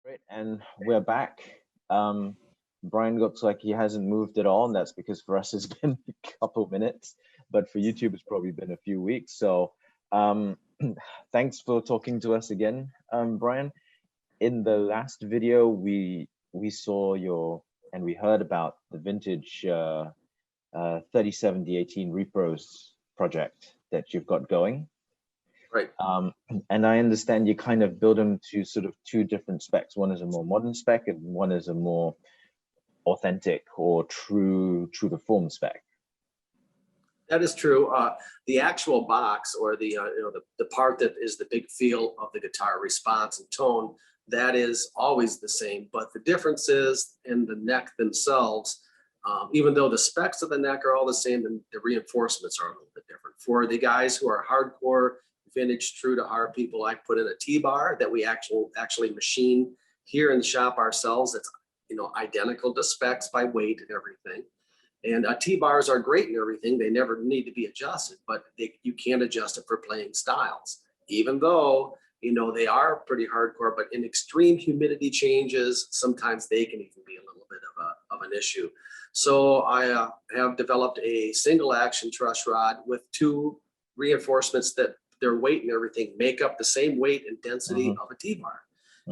Great, and we're back. Brian looks like he hasn't moved at all, and that's because for us it's been a couple minutes, but for YouTube it's probably been a few weeks. So um, thanks for talking to us again, Brian. In the last video, we saw your and we heard about the vintage 37D18 Repros project that you've got going. Right. And I understand you kind of build them to sort of two different specs. One is a more modern spec, and one is a more authentic or true to form spec. That is true. The actual box, or the the part that is the big feel of the guitar response and tone, that is always the same. But the difference is in the neck themselves. Even though the specs of the neck are all the same, and the reinforcements are a little bit different. For the guys who are hardcore vintage true to heart people, I put in a T-bar that we actually machine here in the shop ourselves. It's identical to specs by weight and everything. And T-bars are great and everything. They never need to be adjusted, but you can adjust it for playing styles, even though they are pretty hardcore. But in extreme humidity changes, sometimes they can even be a little bit of an issue. So I have developed a single action truss rod with two reinforcements that their weight and everything make up the same weight and density of a T-bar.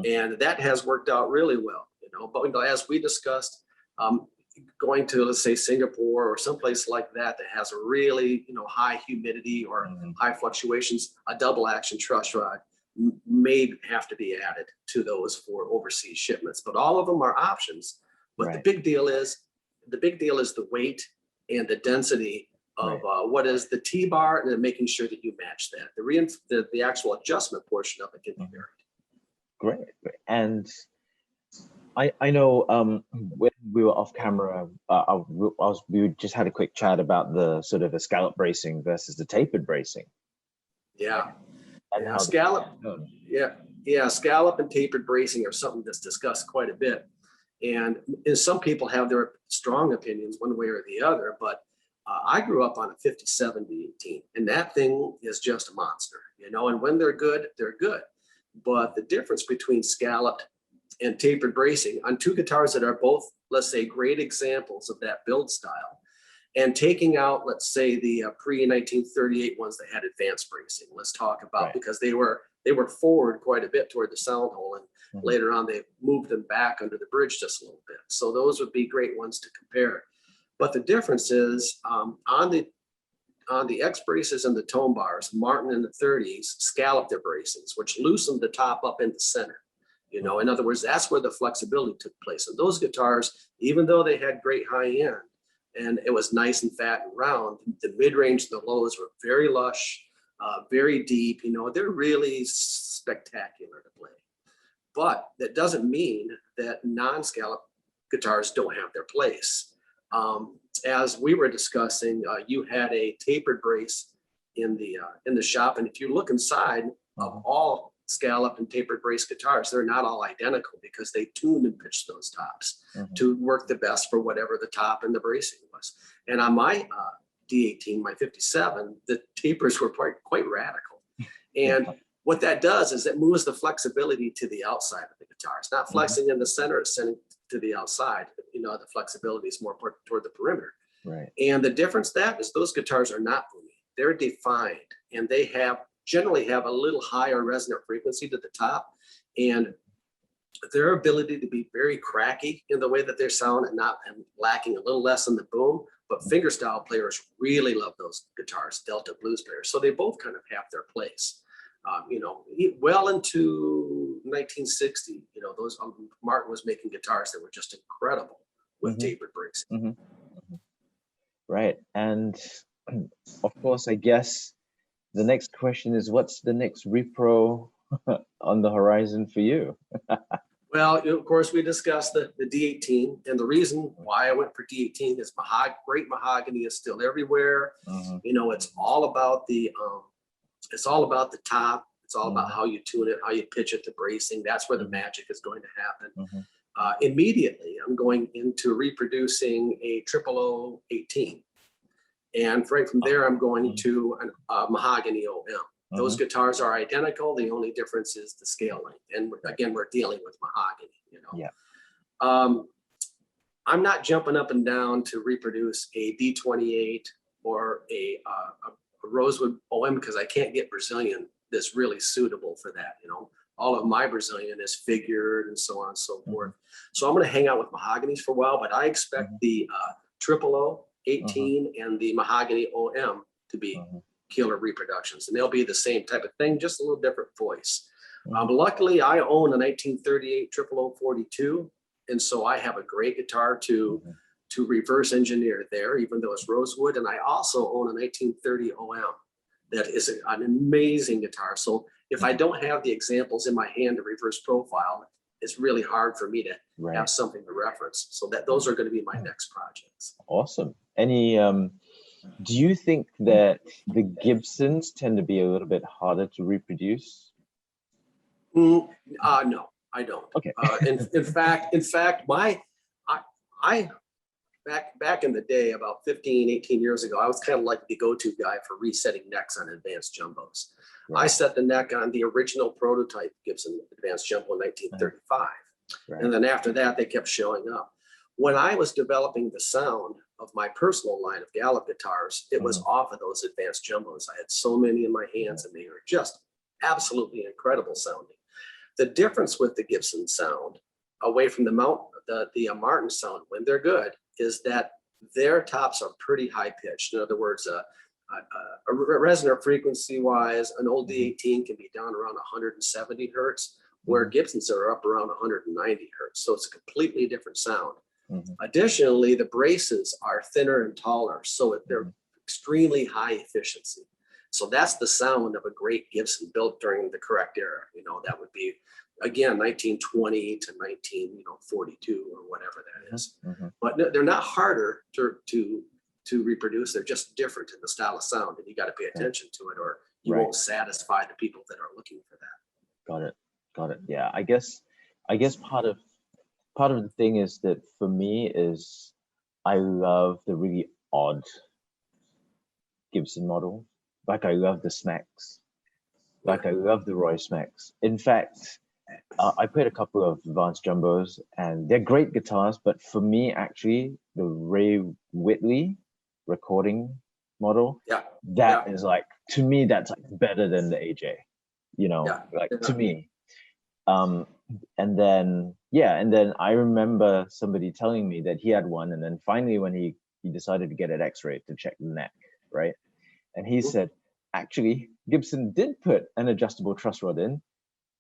And that has worked out really well, but as we discussed, going to, let's say, Singapore or someplace like that has a really, high humidity or high fluctuations, a double action truss rod may have to be added to those for overseas shipments, but all of them are options. But Right. the big deal is the weight and the density of what is the T-bar, and then making sure that you match that. The actual adjustment portion of it can be varied. Great. And I know when we were off camera, we just had a quick chat about the sort of the scallop bracing versus the tapered bracing. Yeah. And how scallop. Scallop and tapered bracing are something that's discussed quite a bit. And some people have their strong opinions one way or the other, but I grew up on a 57D18, and that thing is just a monster, and when they're good, they're good. But the difference between scalloped and tapered bracing on two guitars that are both, let's say, great examples of that build style, and taking out, let's say, the pre-1938 ones that had advanced bracing, let's talk about, because they were forward quite a bit toward the sound hole, and later on they moved them back under the bridge just a little bit. So those would be great ones to compare. But the difference is on the X braces and the tone bars, Martin in the 30s scalloped their bracings, which loosened the top up in the center. In other words, that's where the flexibility took place. And those guitars, even though they had great high end and it was nice and fat and round, the mid-range and the lows were very lush, very deep. They're really spectacular to play. But that doesn't mean that non-scallop guitars don't have their place. As we were discussing, you had a tapered brace in the shop, and if you look inside of all scalloped and tapered brace guitars, they're not all identical because they tuned and pitched those tops to work the best for whatever the top and the bracing was. And on my D18, my 57, the tapers were quite radical. And what that does is it moves the flexibility to the outside of the guitar. It's not flexing in the center, it's sending to the outside. The flexibility is more toward the perimeter. Right. And the difference is those guitars are not boomy. They're defined, and they generally have a little higher resonant frequency to the top, and their ability to be very cracky in the way that they sound and lacking a little less in the boom. But fingerstyle players really love those guitars, Delta blues players. So they both kind of have their place. Well into 1960, those Martin was making guitars that were just incredible with tapered bracing. Right. And of course, I guess the next question is, what's the next repro on the horizon for you? Well, of course, we discussed the D18, and the reason why I went for D18 is great mahogany is still everywhere. It's all about the top. It's all about how you tune it, how you pitch it, the bracing. That's where the magic is going to happen. Immediately, I'm going into reproducing a 00018. And right from there, I'm going to a mahogany OM. Those guitars are identical. The only difference is the scale length. And again, we're dealing with mahogany, you know. Yeah. I'm not jumping up and down to reproduce a D28 or a Rosewood OM because I can't get Brazilian that's really suitable for that, you know. All of my Brazilian is figured and so on and so forth. So I'm going to hang out with mahoganies for a while, but I expect the triple O 18 and the mahogany OM to be killer reproductions, and they'll be the same type of thing, just a little different voice. Luckily, I own a 1938 triple O 42, and so I have a great guitar to reverse engineer there, even though it's Rosewood. And I also own a 1930 OM that is an amazing guitar. So if I don't have the examples in my hand to reverse profile, it's really hard for me to have something to reference. So that those are going to be my next projects. Awesome. Any do you think that the Gibsons tend to be a little bit harder to reproduce? No, I don't. Okay. In fact, I back in the day, about 15, 18 years ago, I was kind of like the go-to guy for resetting necks on advanced jumbos. I set the neck on the original prototype Gibson Advanced Jumbo in 1935. And then after that, they kept showing up. When I was developing the sound of my personal line of Galloup guitars, it was off of those advanced jumbos. I had so many in my hands, and they were just absolutely incredible sounding. The difference with the Gibson sound, away from the Martin sound, when they're good, is that their tops are pretty high pitched. In other words, a resonant frequency wise, an old D18 can be down around 170 hertz, where Gibsons are up around 190 hertz. So it's a completely different sound. Additionally, the braces are thinner and taller, so they're extremely high efficiency. So that's the sound of a great Gibson built during the correct era. You know, that would be, again, 1920 to 1942 or whatever that is. But they're not harder to reproduce. They're just different in the style of sound, and you got to pay attention to it, or you won't satisfy the people that are looking for that. Got it. Yeah, I guess part of the thing is that for me is I love the really odd Gibson model. Like I love the Smacks. Like I love the Roy Smacks. In fact, I played a couple of advanced jumbos, and they're great guitars. But for me, actually, the Ray Whitley recording model, that is like, to me, that's like better than the AJ. You know, to me. And then I remember somebody telling me that he had one, and then finally when he decided to get an X-ray to check the neck, right? And he said, actually, Gibson did put an adjustable truss rod in.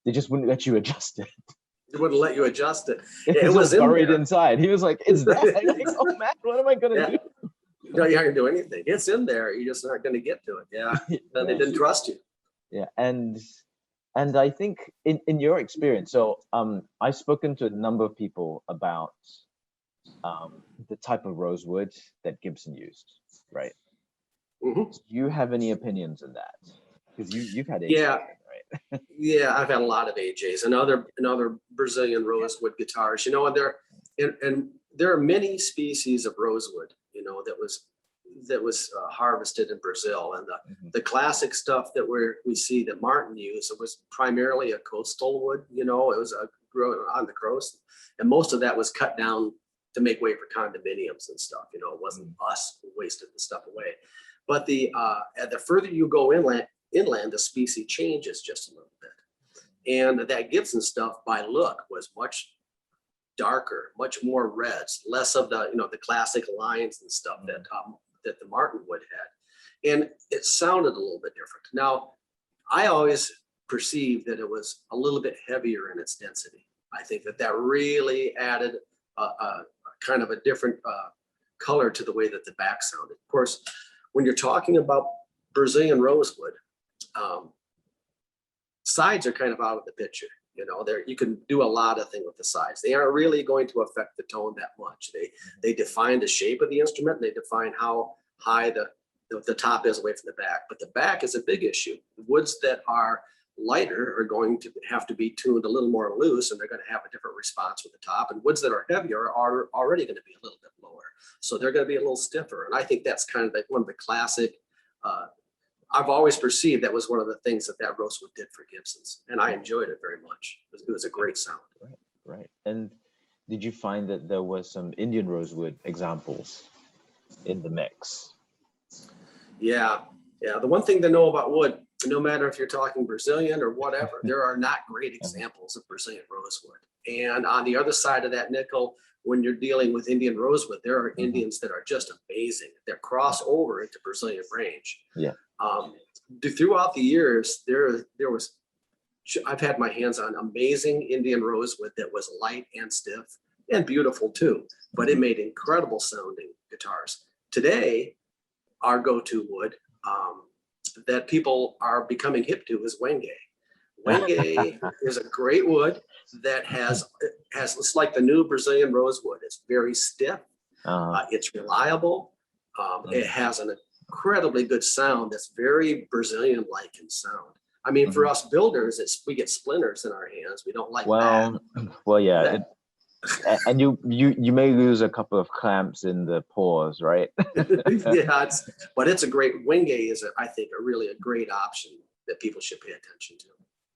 They just wouldn't let you adjust it. They wouldn't let you adjust it. It was buried inside. He was like, "It's there." I'm like, "Oh man, what am I gonna do?" No, you aren't gonna do anything. It's in there. You just aren't gonna get to it. Yeah. Then they didn't trust you. Yeah, and I think in your experience, so I've spoken to a number of people about the type of rosewood that Gibson used, right? Do you have any opinions on that? Because you've had AJ, right? Yeah, I've had a lot of AJs and other Brazilian rosewood guitars. You know, and there are many species of rosewood, you know, that was harvested in Brazil, and the classic stuff that we see that Martin used, it was primarily a coastal wood. You know, it was grown on the coast, and most of that was cut down to make way for condominiums and stuff. You know, it wasn't us who wasted the stuff away. But the further you go inland, the species changes just a little bit, and that Gibson stuff by look was much darker, much more reds, less of the the classic lines and stuff that the Martin wood had, and it sounded a little bit different. Now, I always perceived that it was a little bit heavier in its density. I think that really added a kind of a different color to the way that the back sounded. Of course, when you're talking about Brazilian rosewood, sides are kind of out of the picture. You know, you can do a lot of things with the sides. They aren't really going to affect the tone that much. They define the shape of the instrument, and they define how high the top is away from the back. But the back is a big issue. Woods that are lighter are going to have to be tuned a little more loose, and they're going to have a different response with the top. And woods that are heavier are already going to be a little bit lower, so they're going to be a little stiffer. And I think that's kind of like one of the classic I've always perceived that was one of the things that Rosewood did for Gibsons, and I enjoyed it very much. It was a great sound. Right, right. And did you find that there was some Indian rosewood examples in the mix? Yeah, yeah. The one thing to know about wood, no matter if you're talking Brazilian or whatever, there are not great examples of Brazilian rosewood. And on the other side of that nickel, when you're dealing with Indian rosewood, there are Indians that are just amazing. They're cross over into Brazilian range. Yeah. Throughout the years, I've had my hands on amazing Indian rosewood that was light and stiff and beautiful too, but it made incredible sounding guitars. Today, our go-to wood that people are becoming hip to is Wenge. Wenge is a great wood that it's like the new Brazilian rosewood. It's very stiff. It's reliable. It has an incredibly good sound that's very Brazilian-like in sound. I mean, for us builders, we get splinters in our hands. We don't like that. Well, yeah. And you may lose a couple of clamps in the pores, right? Yeah, but it's a great Wenge is, I think, really a great option that people should pay attention to.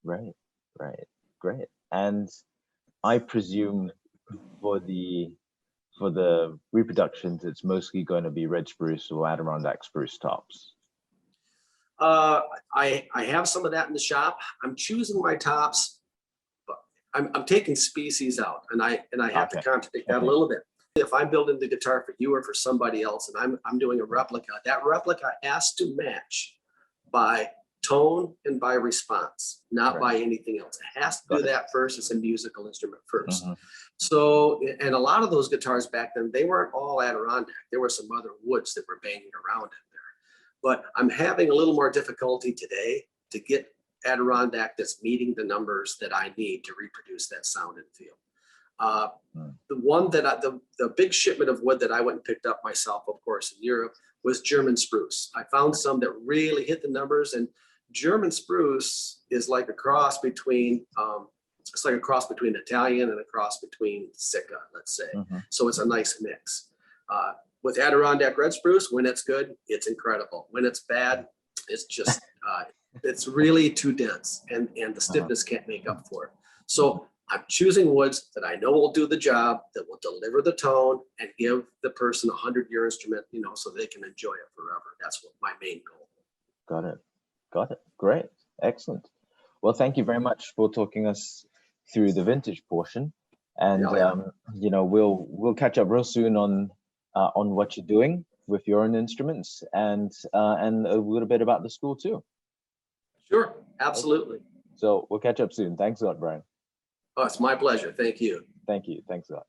Right, right, great. And I presume for the reproductions, it's mostly going to be red spruce or Adirondack spruce tops. I have some of that in the shop. I'm choosing my tops. I'm taking species out, and I have to contradict that a little bit. If I'm building the guitar for you or for somebody else, and I'm doing a replica, that replica has to match by tone and by response, not by anything else. It has to do that first. It's a musical instrument first. So, and a lot of those guitars back then, they weren't all Adirondack. There were some other woods that were banging around in there. But I'm having a little more difficulty today to get Adirondack that's meeting the numbers that I need to reproduce that sound and feel. The one that the big shipment of wood that I went and picked up myself, of course, in Europe was German spruce. I found some that really hit the numbers, and German spruce is like a cross between Italian and a cross between Sika, let's say. So it's a nice mix. With Adirondack red spruce, when it's good, it's incredible. When it's bad, it's just it's really too dense, and the stiffness can't make up for it. So I'm choosing woods that I know will do the job, that will deliver the tone and give the person a 100-year instrument, so they can enjoy it forever. That's what my main goal. Got it. Great. Excellent. Well, thank you very much for talking us through the vintage portion. And, we'll catch up real soon on what you're doing with your own instruments and a little bit about the school too. Sure, absolutely. So we'll catch up soon. Thanks a lot, Bryan. Oh, it's my pleasure. Thank you. Thank you. Thanks a lot.